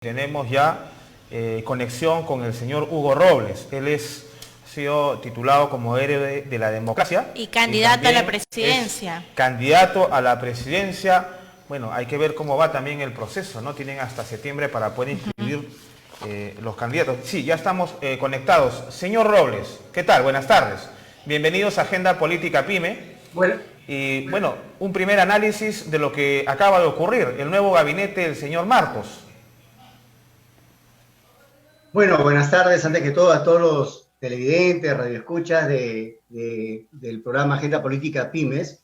Tenemos ya conexión con el señor Hugo Robles. Él ha sido titulado como héroe de la democracia. Y candidato a la presidencia. Candidato a la presidencia. Bueno, hay que ver cómo va también el proceso, ¿no? Tienen hasta septiembre para poder inscribir los candidatos. Sí, ya estamos conectados. Señor Robles, ¿qué tal? Buenas tardes. Bienvenidos a Agenda Política PYME. Bueno. Y bueno, un primer análisis de lo que acaba de ocurrir, el nuevo gabinete del señor Marcos. Bueno, buenas tardes, antes que todo, a todos los televidentes, radioescuchas del programa Agenda Política Pymes.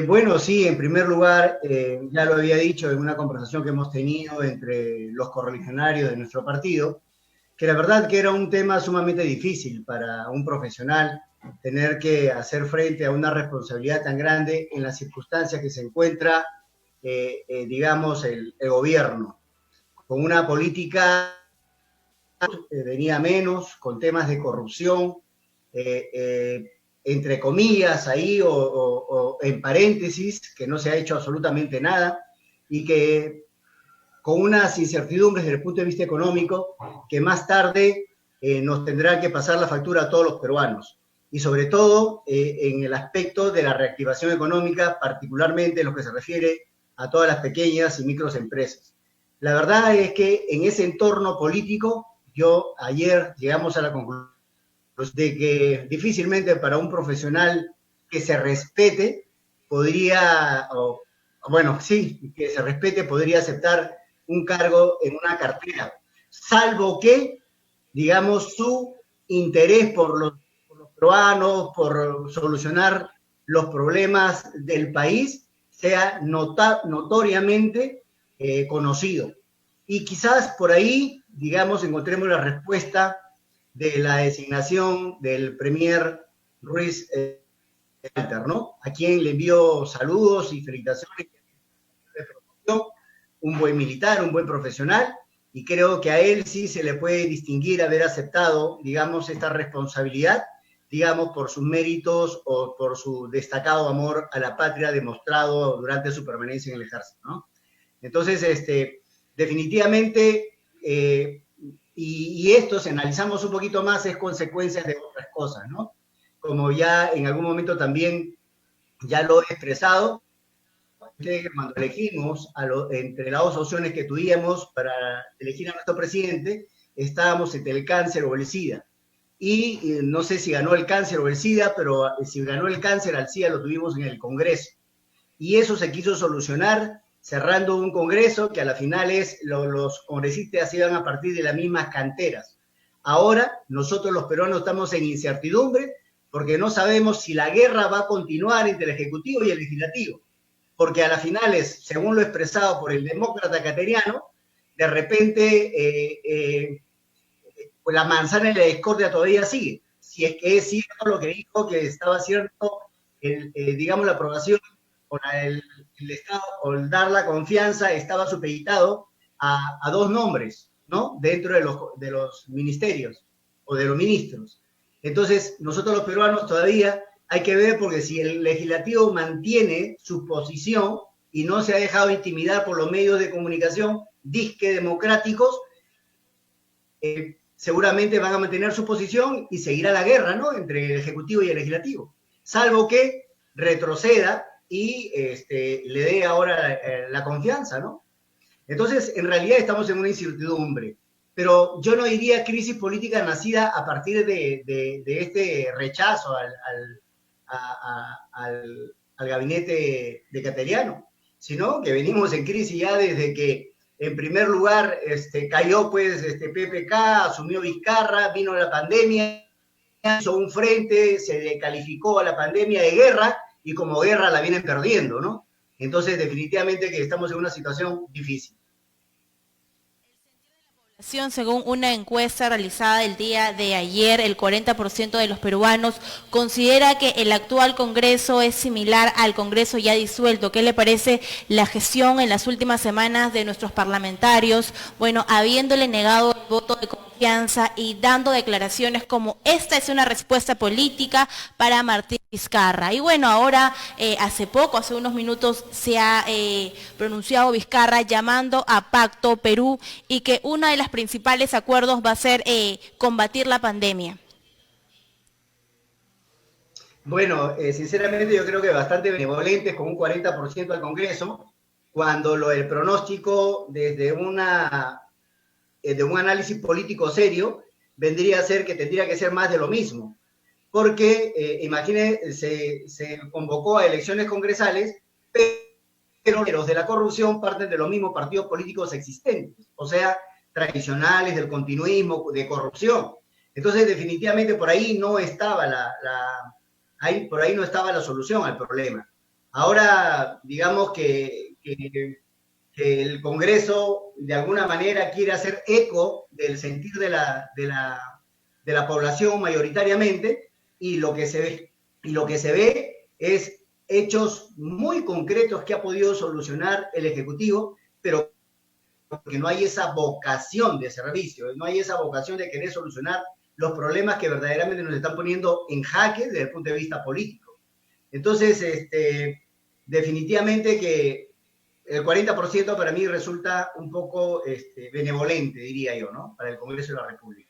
Bueno, sí, en primer lugar, ya lo había dicho en una conversación que hemos tenido entre los correligionarios de nuestro partido, que la verdad que era un tema sumamente difícil para un profesional tener que hacer frente a una responsabilidad tan grande en las circunstancias que se encuentra, digamos, el gobierno, con una política venía menos, con temas de corrupción, entre comillas ahí o en paréntesis, que no se ha hecho absolutamente nada, y que con unas incertidumbres desde el punto de vista económico, que más tarde nos tendrán que pasar la factura a todos los peruanos, y sobre todo en el aspecto de la reactivación económica, particularmente en lo que se refiere a todas las pequeñas y microempresas. La verdad es que en ese entorno político, yo ayer llegamos a la conclusión de que difícilmente para un profesional que se respete podría, que se respete podría aceptar un cargo en una cartera, salvo que, digamos, su interés por los peruanos, por solucionar los problemas del país, sea notoriamente conocido. Y quizás por ahí, digamos, encontremos la respuesta de la designación del premier Ruiz Alter, ¿no? A quien le envío saludos y felicitaciones, un buen militar, un buen profesional, y creo que a él sí se le puede distinguir haber aceptado, digamos, esta responsabilidad, digamos, por sus méritos o por su destacado amor a la patria demostrado durante su permanencia en el ejército, ¿no? Entonces, definitivamente, y esto, si analizamos un poquito más, es consecuencia de otras cosas, ¿no? Como ya en algún momento también ya lo he expresado, cuando elegimos entre las dos opciones que tuvimos para elegir a nuestro presidente, estábamos entre el cáncer o el SIDA. Y no sé si ganó el cáncer o el SIDA, pero si ganó el cáncer, al SIDA lo tuvimos en el Congreso. Y eso se quiso solucionar cerrando un congreso que a la final los congresistas iban a partir de las mismas canteras. Ahora nosotros los peruanos estamos en incertidumbre porque no sabemos si la guerra va a continuar entre el Ejecutivo y el Legislativo, porque a las finales, según lo expresado por el demócrata cateriano, de repente pues la manzana de la discordia todavía sigue. Si es que es cierto lo que dijo, que estaba cierto, digamos, la aprobación o el Estado, o el dar la confianza, estaba supeditado a dos nombres, ¿no? Dentro de los ministerios o de los ministros. Entonces, nosotros los peruanos todavía hay que ver, porque si el legislativo mantiene su posición y no se ha dejado intimidar por los medios de comunicación disque democráticos, seguramente van a mantener su posición y seguirá la guerra, ¿no?, entre el Ejecutivo y el Legislativo, salvo que retroceda y le dé ahora la confianza, ¿no? Entonces, en realidad estamos en una incertidumbre, pero yo no diría crisis política nacida a partir de este rechazo al gabinete de Cateriano, sino que venimos en crisis ya desde que, en primer lugar, cayó pues PPK, asumió Vizcarra, vino la pandemia, hizo un frente, se le calificó a la pandemia de guerra, y como guerra la vienen perdiendo, ¿no? Entonces, definitivamente que estamos en una situación difícil. Según una encuesta realizada el día de ayer, el 40% de los peruanos considera que el actual Congreso es similar al Congreso ya disuelto. ¿Qué le parece la gestión en las últimas semanas de nuestros parlamentarios? Bueno, habiéndole negado el voto de confianza confianza y dando declaraciones como esta es una respuesta política para Martín Vizcarra. Y bueno, ahora hace unos minutos se ha pronunciado Vizcarra llamando a Pacto Perú y que uno de los principales acuerdos va a ser combatir la pandemia. Bueno, sinceramente yo creo que bastante benevolentes con un 40% al Congreso, cuando el pronóstico desde de un análisis político serio vendría a ser que tendría que ser más de lo mismo. Porque, imagínense, se convocó a elecciones congresales, pero los de la corrupción parten de los mismos partidos políticos existentes, o sea, tradicionales, del continuismo, de corrupción. Entonces, definitivamente por ahí no estaba por ahí no estaba la solución al problema. Ahora, digamos que el Congreso de alguna manera quiere hacer eco del sentir de la población mayoritariamente, y lo que se ve es hechos muy concretos que ha podido solucionar el Ejecutivo, pero porque no hay esa vocación de servicio, no hay esa vocación de querer solucionar los problemas que verdaderamente nos están poniendo en jaque desde el punto de vista político. Entonces, definitivamente que el 40% para mí resulta un poco benevolente, diría yo, ¿no? Para el Congreso de la República.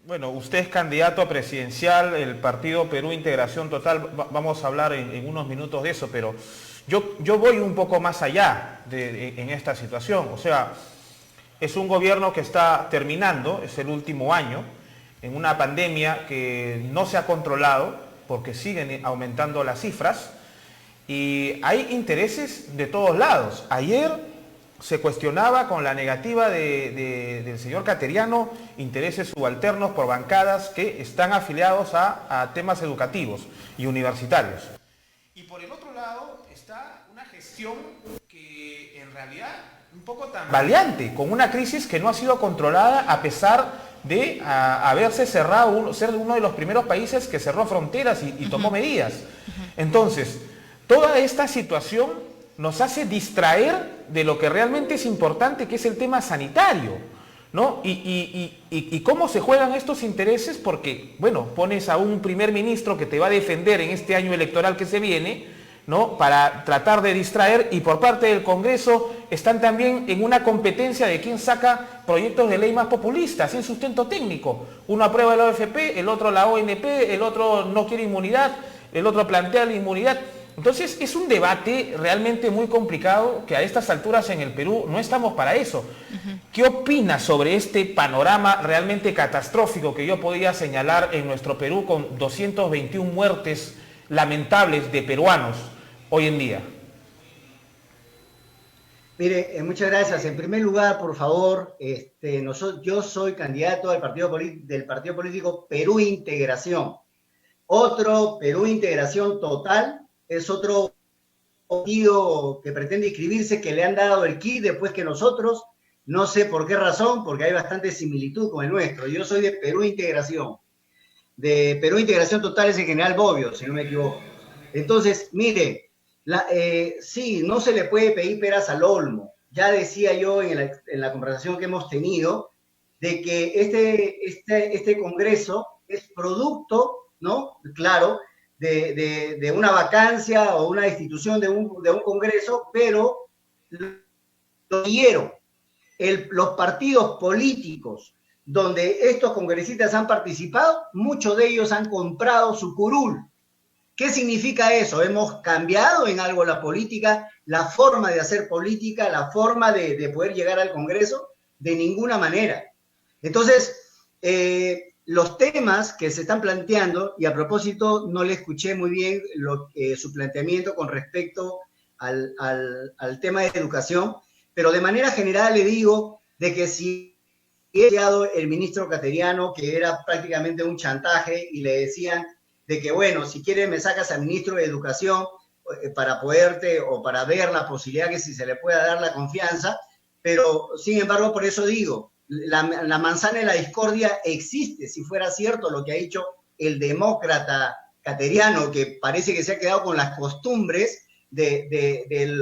Bueno, usted es candidato presidencial, el Partido Perú Integración Total, vamos a hablar en unos minutos de eso, pero yo voy un poco más allá en esta situación. O sea, es un gobierno que está terminando, es el último año, en una pandemia que no se ha controlado porque siguen aumentando las cifras y hay intereses de todos lados. Ayer se cuestionaba con la negativa del señor Cateriano intereses subalternos por bancadas que están afiliados a temas educativos y universitarios. Y por el otro lado está una gestión que en realidad un poco tambaleante, con una crisis que no ha sido controlada a pesar de haberse cerrado, ser uno de los primeros países que cerró fronteras y tomó medidas. Entonces, toda esta situación nos hace distraer de lo que realmente es importante, que es el tema sanitario, ¿no? Y cómo se juegan estos intereses, porque, bueno, pones a un primer ministro que te va a defender en este año electoral que se viene, ¿no? Para tratar de distraer, y por parte del Congreso están también en una competencia de quién saca proyectos de ley más populistas, sin sustento técnico. Uno aprueba la OFP, el otro la ONP, el otro no quiere inmunidad, el otro plantea la inmunidad. Entonces es un debate realmente muy complicado que a estas alturas en el Perú no estamos para eso. ¿Qué opinas sobre este panorama realmente catastrófico que yo podía señalar en nuestro Perú con 221 muertes lamentables de peruanos hoy en día? Mire, muchas gracias. En primer lugar, por favor, yo soy candidato del partido político Perú Integración. Otro Perú Integración Total es otro partido que pretende inscribirse, que le han dado el kit después que nosotros, no sé por qué razón, porque hay bastante similitud con el nuestro. Yo soy de Perú Integración. De Perú Integración Total es el general Bobbio, si no me equivoco. Entonces, mire, sí, no se le puede pedir peras al olmo. Ya decía yo en la conversación que hemos tenido, de que este Congreso es producto, ¿no? Claro, de una vacancia o una destitución de un Congreso, pero lo dieron los partidos políticos donde estos congresistas han participado, muchos de ellos han comprado su curul. ¿Qué significa eso? Hemos cambiado en algo la política, la forma de hacer política, la forma de poder llegar al Congreso, de ninguna manera. Entonces, los temas que se están planteando, y a propósito no le escuché muy bien su planteamiento con respecto al tema de educación, pero de manera general le digo de que si he llegado el ministro Cateriano, que era prácticamente un chantaje, y le decían de que, bueno, si quieres me sacas al ministro de Educación para poderte, o para ver la posibilidad que si se le pueda dar la confianza, pero sin embargo, por eso digo, la manzana de la discordia existe. Si fuera cierto lo que ha dicho el demócrata Cateriano, que parece que se ha quedado con las costumbres del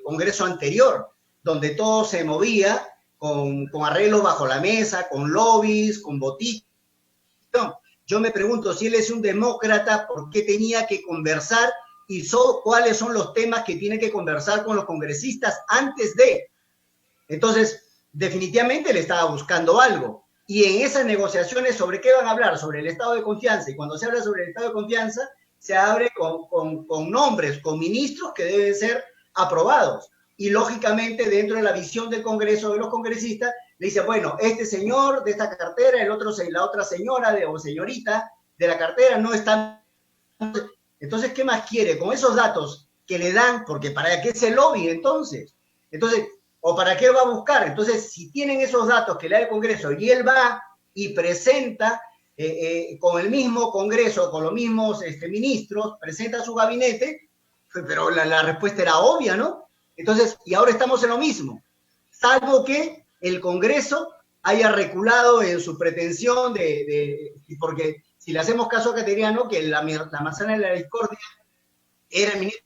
Congreso anterior, donde todo se movía con arreglos bajo la mesa, con lobbies, con botitas. Yo me pregunto, si él es un demócrata, ¿por qué tenía que conversar y cuáles son los temas que tiene que conversar con los congresistas antes de? Entonces, definitivamente le estaba buscando algo. Y en esas negociaciones, ¿sobre qué van a hablar? Sobre el estado de confianza. Y cuando se habla sobre el estado de confianza, se abre con nombres, con ministros que deben ser aprobados. Y lógicamente, dentro de la visión del Congreso, de los congresistas, le dice, bueno, este señor de esta cartera, la otra señora o señorita de la cartera no está. Entonces, ¿qué más quiere? Con esos datos que le dan, porque ¿para qué se lobby entonces? Entonces, ¿o para qué va a buscar? Entonces, si tienen esos datos que le da el Congreso y él va y presenta con el mismo Congreso, con los mismos ministros, presenta su gabinete, pero la respuesta era obvia, ¿no? Entonces, y ahora estamos en lo mismo, salvo que el Congreso haya reculado en su pretensión porque si le hacemos caso a Cateriano, que la manzana de la discordia era el ministro,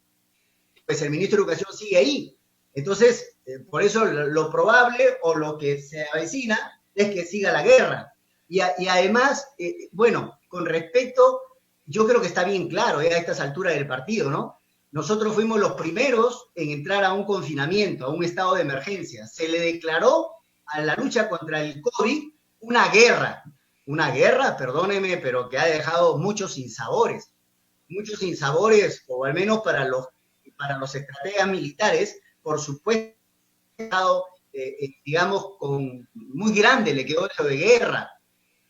pues el ministro de Educación sigue ahí. Entonces, por eso lo probable o lo que se avecina es que siga la guerra. Y además, bueno, con respecto, yo creo que está bien claro a estas alturas del partido, ¿no? Nosotros fuimos los primeros en entrar a un confinamiento, a un estado de emergencia. Se le declaró a la lucha contra el COVID una guerra, perdóneme, pero que ha dejado muchos sinsabores, o al menos para los estrategas militares, por supuesto, digamos, muy grande le quedó eso de guerra.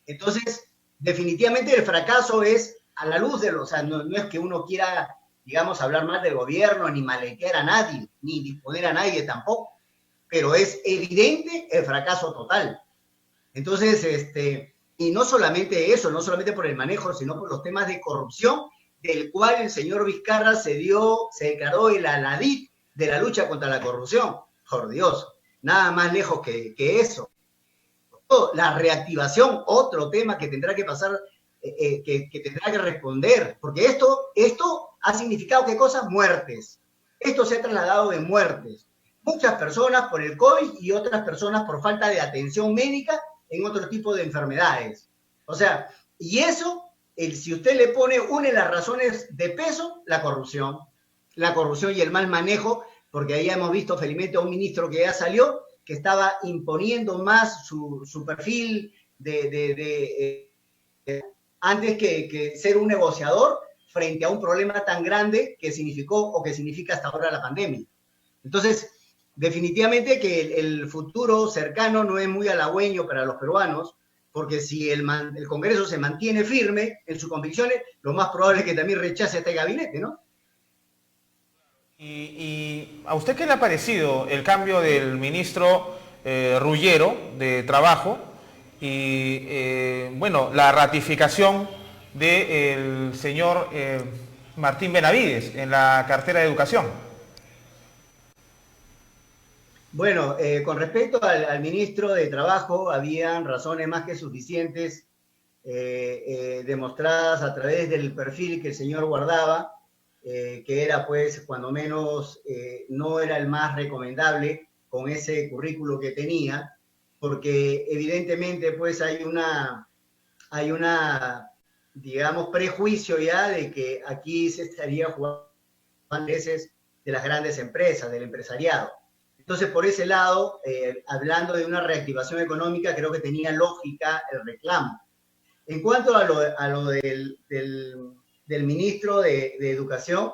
Entonces, definitivamente el fracaso es a la luz o sea, no es que uno quiera, digamos, hablar mal del gobierno, ni maletear a nadie, ni disponer a nadie tampoco, pero es evidente el fracaso total. Entonces, y no solamente eso, no solamente por el manejo, sino por los temas de corrupción, del cual el señor Vizcarra se declaró el aladid de la lucha contra la corrupción. Por Dios, nada más lejos que eso. La reactivación, otro tema que tendrá que pasar, que tendrá que responder, porque esto ha significado, ¿qué cosa? Muertes. Esto se ha trasladado de muertes. Muchas personas por el COVID y otras personas por falta de atención médica en otro tipo de enfermedades. O sea, y eso, si usted le pone una de las razones de peso, la corrupción y el mal manejo, porque ahí hemos visto felizmente a un ministro que ya salió, que estaba imponiendo más su perfil antes que ser un negociador frente a un problema tan grande que significó o que significa hasta ahora la pandemia. Entonces, definitivamente que el futuro cercano no es muy halagüeño para los peruanos, porque si el Congreso se mantiene firme en sus convicciones, lo más probable es que también rechace este gabinete, ¿no? ¿Y a usted qué le ha parecido el cambio del ministro Ruggiero de Trabajo y, bueno, la ratificación del señor Martín Benavides en la cartera de Educación? Bueno, con respecto al ministro de Trabajo, habían razones más que suficientes demostradas a través del perfil que el señor guardaba, que era, pues, cuando menos, no era el más recomendable con ese currículo que tenía, porque evidentemente, pues, hay una, digamos, prejuicio ya de que aquí se estaría jugando intereses de las grandes empresas, del empresariado. Entonces, por ese lado, hablando de una reactivación económica, creo que tenía lógica el reclamo. En cuanto a lo del ministro de Educación,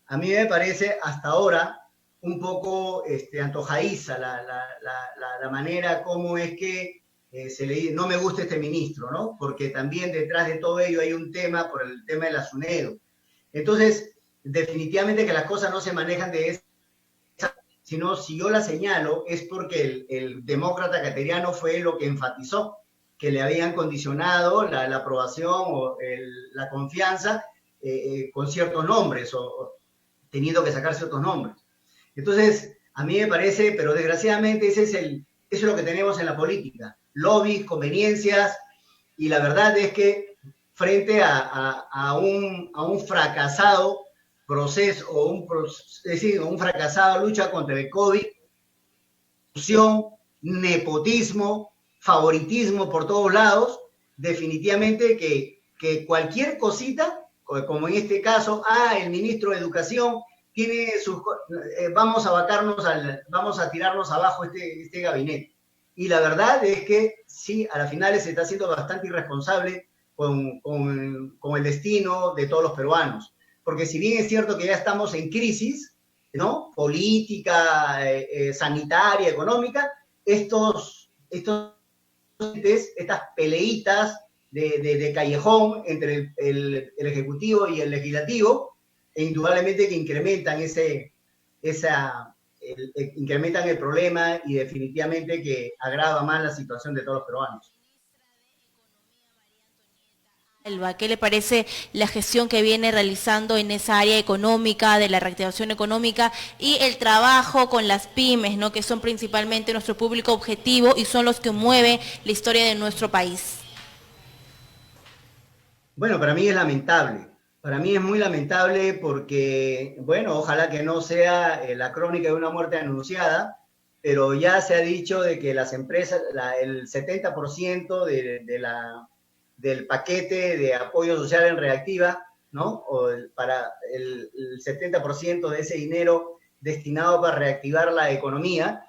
a mí me parece hasta ahora un poco antojadiza la manera como es que se le dice, no me gusta este ministro, ¿no? Porque también detrás de todo ello hay un tema por el tema de la SUNEDO. Entonces, definitivamente que las cosas no se manejan de esa, sino si yo la señalo es porque el demócrata cateriano fue lo que enfatizó, que le habían condicionado la aprobación o la confianza con ciertos nombres o teniendo que sacar ciertos nombres. Entonces, a mí me parece, pero desgraciadamente eso es lo que tenemos en la política, lobbies, conveniencias, y la verdad es que frente a un fracasado proceso es decir, un fracasado lucha contra el COVID, nepotismo, favoritismo por todos lados, definitivamente que cualquier cosita, como en este caso, el ministro de Educación tiene sus... vamos a tirarnos abajo este gabinete. Y la verdad es que sí, a las finales se está haciendo bastante irresponsable con el destino de todos los peruanos. Porque si bien es cierto que ya estamos en crisis, ¿no? Política, sanitaria, económica, estas peleitas de callejón entre el Ejecutivo y el Legislativo, indudablemente que incrementan el problema y definitivamente que agrava más la situación de todos los peruanos. ¿Qué le parece la gestión que viene realizando en esa área económica, de la reactivación económica y el trabajo con las pymes, ¿no? Que son principalmente nuestro público objetivo y son los que mueven la historia de nuestro país? Bueno, para mí es lamentable. Para mí es muy lamentable porque, bueno, ojalá que no sea la crónica de una muerte anunciada, pero ya se ha dicho de que las empresas, el 70% del paquete de apoyo social en reactiva, ¿no? Para el 70% de ese dinero destinado para reactivar la economía,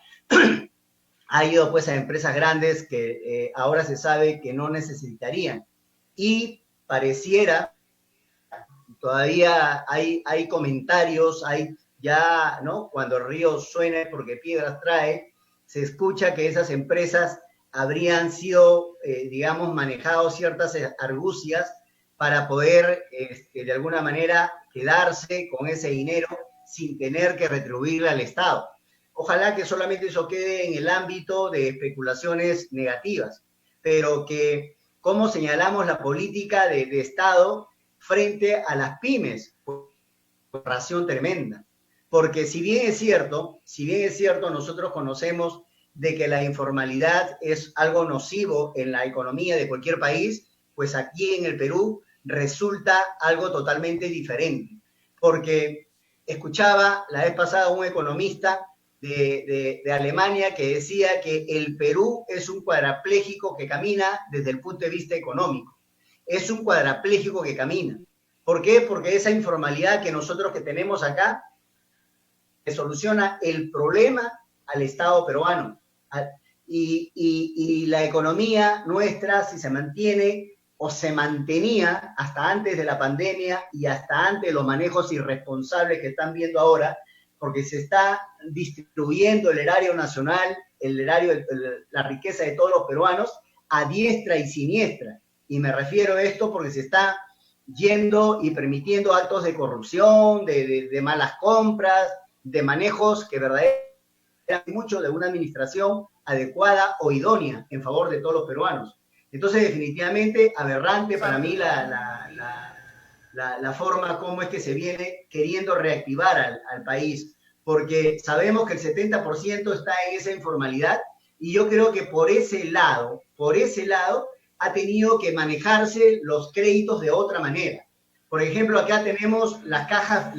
ha ido pues a empresas grandes que ahora se sabe que no necesitarían. Y pareciera, todavía hay comentarios, hay ya, ¿no? Cuando el río suena porque piedras trae, se escucha que esas empresas habrían sido, digamos, manejado ciertas argucias para poder, de alguna manera, quedarse con ese dinero sin tener que retribuirle al Estado. Ojalá que solamente eso quede en el ámbito de especulaciones negativas, pero que, como señalamos la política de Estado frente a las pymes, ración tremenda. Porque si bien es cierto, nosotros conocemos de que la informalidad es algo nocivo en la economía de cualquier país, pues aquí en el Perú resulta algo totalmente diferente. Porque escuchaba la vez pasada un economista de Alemania que decía que el Perú es un cuadrapléjico que camina desde el punto de vista económico. Es un cuadrapléjico que camina. ¿Por qué? Porque esa informalidad que nosotros que tenemos acá soluciona el problema al Estado peruano. Y la economía nuestra, si se mantiene o se mantenía hasta antes de la pandemia y hasta antes de los manejos irresponsables que están viendo ahora, porque se está distribuyendo el erario nacional, la riqueza de todos los peruanos, a diestra y siniestra. Y me refiero a esto porque se está yendo y permitiendo actos de corrupción, de malas compras, de manejos que verdaderamente mucho de una administración adecuada o idónea en favor de todos los peruanos. Entonces, definitivamente, aberrante para mí la forma como es que se viene queriendo reactivar al país, porque sabemos que el 70% está en esa informalidad y yo creo que por ese lado ha tenido que manejarse los créditos de otra manera. Por ejemplo, acá tenemos las cajas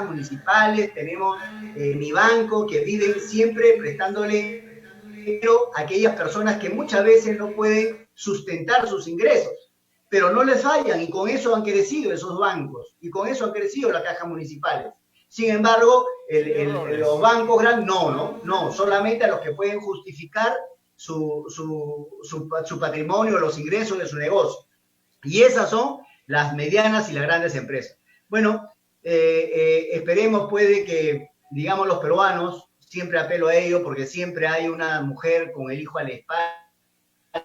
municipales, tenemos Mi Banco, que viven siempre prestándole dinero a aquellas personas que muchas veces no pueden sustentar sus ingresos, pero no les fallan y con eso han crecido esos bancos y con eso han crecido las cajas municipales. Sin embargo, los bancos grandes no, solamente a los que pueden justificar su patrimonio, los ingresos de su negocio. Y esas son las medianas y las grandes empresas. Bueno, esperemos puede que, digamos, los peruanos, siempre apelo a ello, porque siempre hay una mujer con el hijo a la espalda,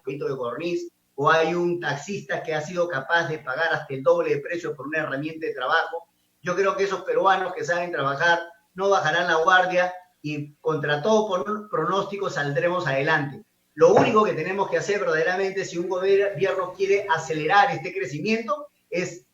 de gorniz, o hay un taxista que ha sido capaz de pagar hasta el doble de precio por una herramienta de trabajo. Yo creo que esos peruanos que saben trabajar no bajarán la guardia y contra todo pronóstico saldremos adelante. Lo único que tenemos que hacer verdaderamente si un gobierno quiere acelerar este crecimiento es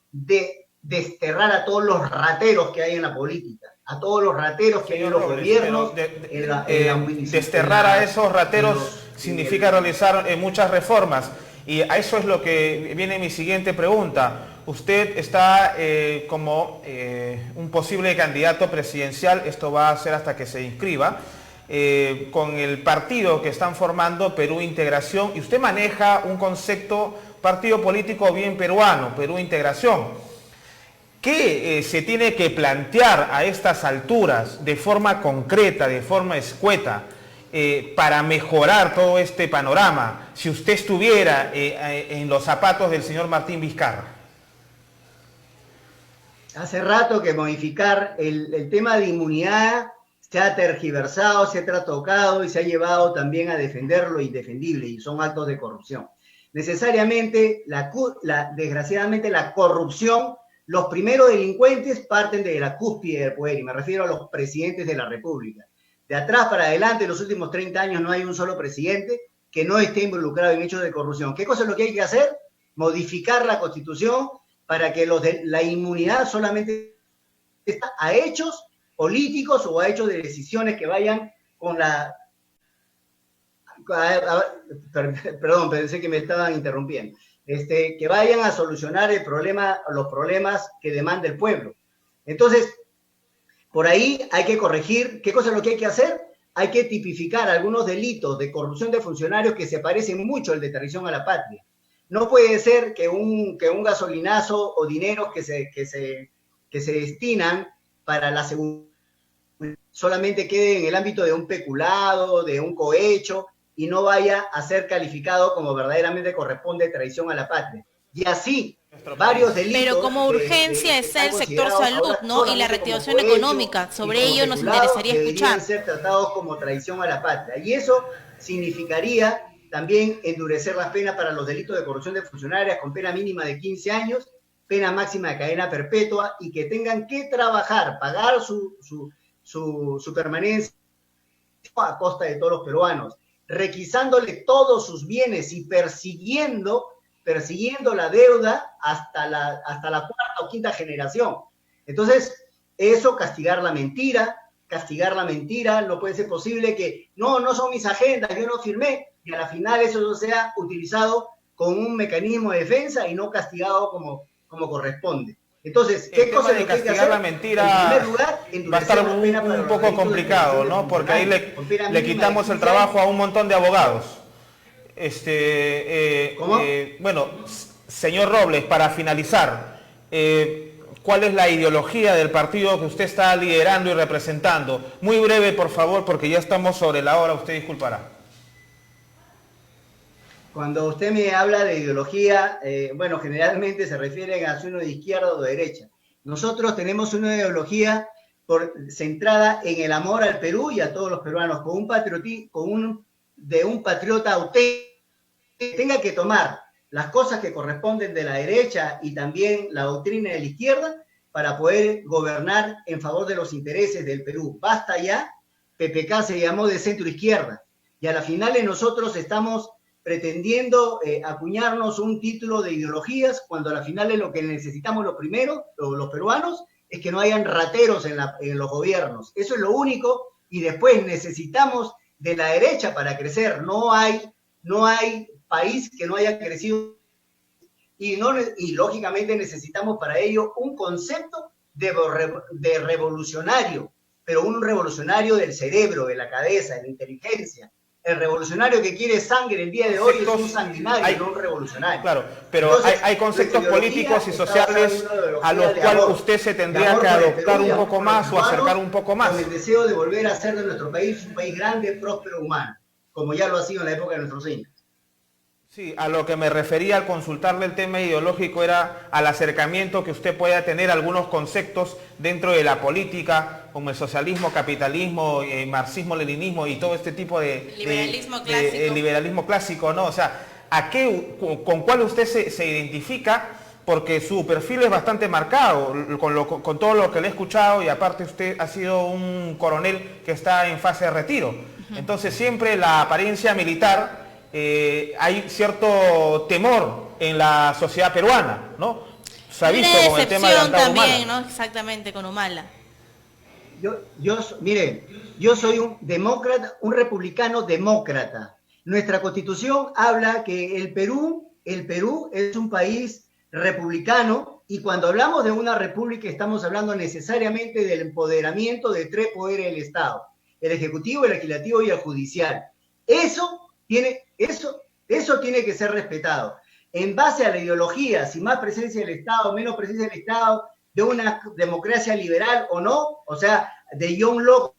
desterrar a todos los rateros que hay en la política, a todos los rateros que hay en los gobiernos. Desterrar a esos rateros significa realizar muchas reformas y a eso es lo que viene mi siguiente pregunta. Usted está como un posible candidato presidencial, esto va a ser hasta que se inscriba. con el partido que están formando, Perú Integración, y usted maneja un concepto, partido político bien peruano, Perú Integración. ¿Qué se tiene que plantear a estas alturas de forma concreta, de forma escueta, para mejorar todo este panorama, si usted estuviera en los zapatos del señor Martín Vizcarra? Hace rato que modificar el tema de inmunidad se ha tergiversado, se ha trastocado y se ha llevado también a defender lo indefendible, y son actos de corrupción. Necesariamente, desgraciadamente, la corrupción, los primeros delincuentes parten de la cúspide del poder, y me refiero a los presidentes de la República. De atrás para adelante, en los últimos 30 años, no hay un solo presidente que no esté involucrado en hechos de corrupción. ¿Qué cosa es lo que hay que hacer? Modificar la Constitución para que la inmunidad solamente está a hechos políticos o a hechos de decisiones que vayan con la... Perdón, pensé que me estaban interrumpiendo. Que vayan a solucionar los problemas que demanda el pueblo. Entonces, por ahí hay que corregir. ¿Qué cosa es lo que hay que hacer? Hay que tipificar algunos delitos de corrupción de funcionarios que se parecen mucho al de traición a la patria. No puede ser que un gasolinazo o dineros que se destinan para la seguridad solamente quede en el ámbito de un peculado, de un cohecho, y no vaya a ser calificado como verdaderamente corresponde traición a la patria. Y así, varios delitos... Pero como urgencia está el sector salud, ¿no? Y la reactivación económica. Sobre ello nos interesaría escuchar. Deberían ser tratados como traición a la patria. Y eso significaría también endurecer las penas para los delitos de corrupción de funcionarios con pena mínima de 15 años, pena máxima de cadena perpetua, y que tengan que trabajar, pagar su permanencia a costa de todos los peruanos, requisándole todos sus bienes y persiguiendo la deuda hasta la cuarta o quinta generación. Entonces, eso, castigar la mentira, no puede ser posible que no son mis agendas, yo no firmé, y a la final eso no sea utilizado como un mecanismo de defensa y no castigado como corresponde. Entonces, ¿qué cosa de castigar la mentira? En primer lugar, va a estar un poco complicado, ¿no? Porque ahí le quitamos el trabajo a un montón de abogados. ¿Cómo? Bueno, señor Robles, para finalizar, ¿cuál es la ideología del partido que usted está liderando y representando? Muy breve, por favor, porque ya estamos sobre la hora, usted disculpará. Cuando usted me habla de ideología, generalmente se refiere a si uno de izquierda o de derecha. Nosotros tenemos una ideología centrada en el amor al Perú y a todos los peruanos, con un patriota auténtico que tenga que tomar las cosas que corresponden de la derecha y también la doctrina de la izquierda para poder gobernar en favor de los intereses del Perú. Basta ya, PPK se llamó de centro izquierda, y a la final nosotros estamos pretendiendo acuñarnos un título de ideologías, cuando a la final lo que necesitamos los peruanos, es que no hayan rateros en los gobiernos. Eso es lo único, y después necesitamos de la derecha para crecer. No hay país que no haya crecido, y lógicamente necesitamos para ello un concepto de revolucionario, pero un revolucionario del cerebro, de la cabeza, de la inteligencia. El revolucionario que quiere sangre el día de hoy es un sanguinario, no un revolucionario. Claro, pero entonces, hay conceptos políticos y sociales a los cuales usted se tendría que adoptar un poco más o acercar un poco más. Con el deseo de volver a hacer de nuestro país un país grande, próspero, humano, como ya lo ha sido en la época de nuestros años. Sí, a lo que me refería al consultarle el tema ideológico era al acercamiento que usted pueda tener a algunos conceptos dentro de la política, como el socialismo, capitalismo, marxismo-leninismo y todo este tipo de liberalismo clásico, ¿no? O sea, ¿con cuál usted se identifica? Porque su perfil es bastante marcado, con todo lo que le he escuchado, y aparte usted ha sido un coronel que está en fase de retiro. Entonces siempre la apariencia militar... hay cierto temor en la sociedad peruana, ¿no? Se ha visto con el tema de también, ¿no? Exactamente, con Humala. Mire, yo soy un demócrata, un republicano demócrata. Nuestra Constitución habla que el Perú es un país republicano, y cuando hablamos de una república estamos hablando necesariamente del empoderamiento de tres poderes del Estado: el ejecutivo, el legislativo y el judicial. Eso tiene que ser respetado. En base a la ideología, si más presencia del Estado, menos presencia del Estado, de una democracia liberal o no, o sea, de John Locke,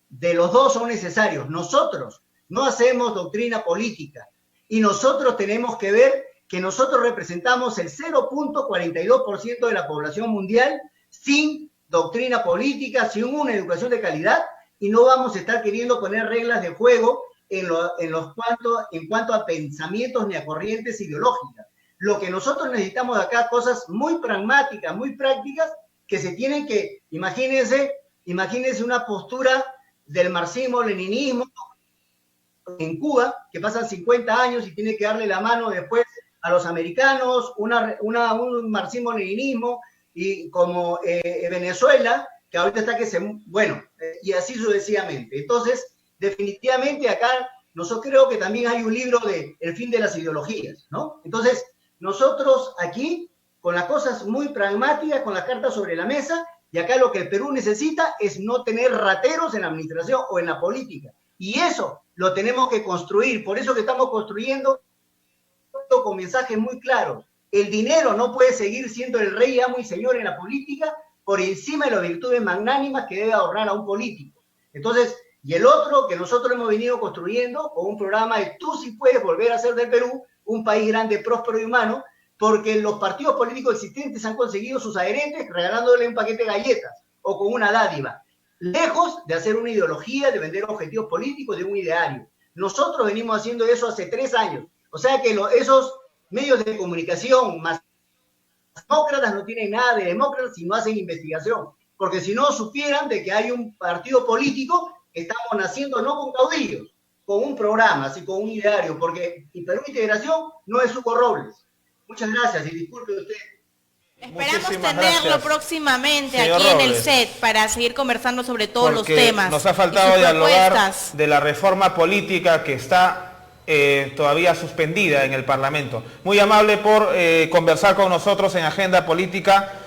de los dos son necesarios. Nosotros no hacemos doctrina política y nosotros tenemos que ver que nosotros representamos el 0.42% de la población mundial sin doctrina política, sin una educación de calidad, y no vamos a estar queriendo poner reglas de juego en cuanto a pensamientos ni a corrientes ideológicas. Lo que nosotros necesitamos acá, cosas muy pragmáticas, muy prácticas, que se tienen que, imagínense una postura del marxismo-leninismo en Cuba, que pasan 50 años y tiene que darle la mano después a los americanos, un marxismo-leninismo, y como Venezuela, que ahorita está y así sucesivamente. Entonces, definitivamente acá, creo que también hay un libro de El fin de las ideologías, ¿no? Entonces, nosotros aquí, con las cosas muy pragmáticas, con las cartas sobre la mesa, y acá lo que el Perú necesita es no tener rateros en la administración o en la política. Y eso lo tenemos que construir. Por eso que estamos construyendo con mensajes muy claros. El dinero no puede seguir siendo el rey, amo y señor en la política por encima de las virtudes magnánimas que debe ahorrar a un político. Entonces, y el otro que nosotros hemos venido construyendo con un programa de tú sí puedes volver a ser del Perú un país grande, próspero y humano, porque los partidos políticos existentes han conseguido sus adherentes regalándole un paquete de galletas o con una dádiva, lejos de hacer una ideología, de vender objetivos políticos, de un ideario. Nosotros venimos haciendo eso hace 3 años. O sea que esos medios de comunicación más demócratas no tienen nada de demócratas si no hacen investigación. Porque si no supieran de que hay un partido político que estamos naciendo no con caudillos, con un programa, así con un ideario, porque Perú Integración no es Hugo Robles. Muchas gracias y disculpe usted. Esperamos tenerlo próximamente aquí en el set para seguir conversando sobre todos los temas. Nos ha faltado dialogar de la reforma política que está todavía suspendida en el Parlamento. Muy amable por conversar con nosotros en Agenda Política.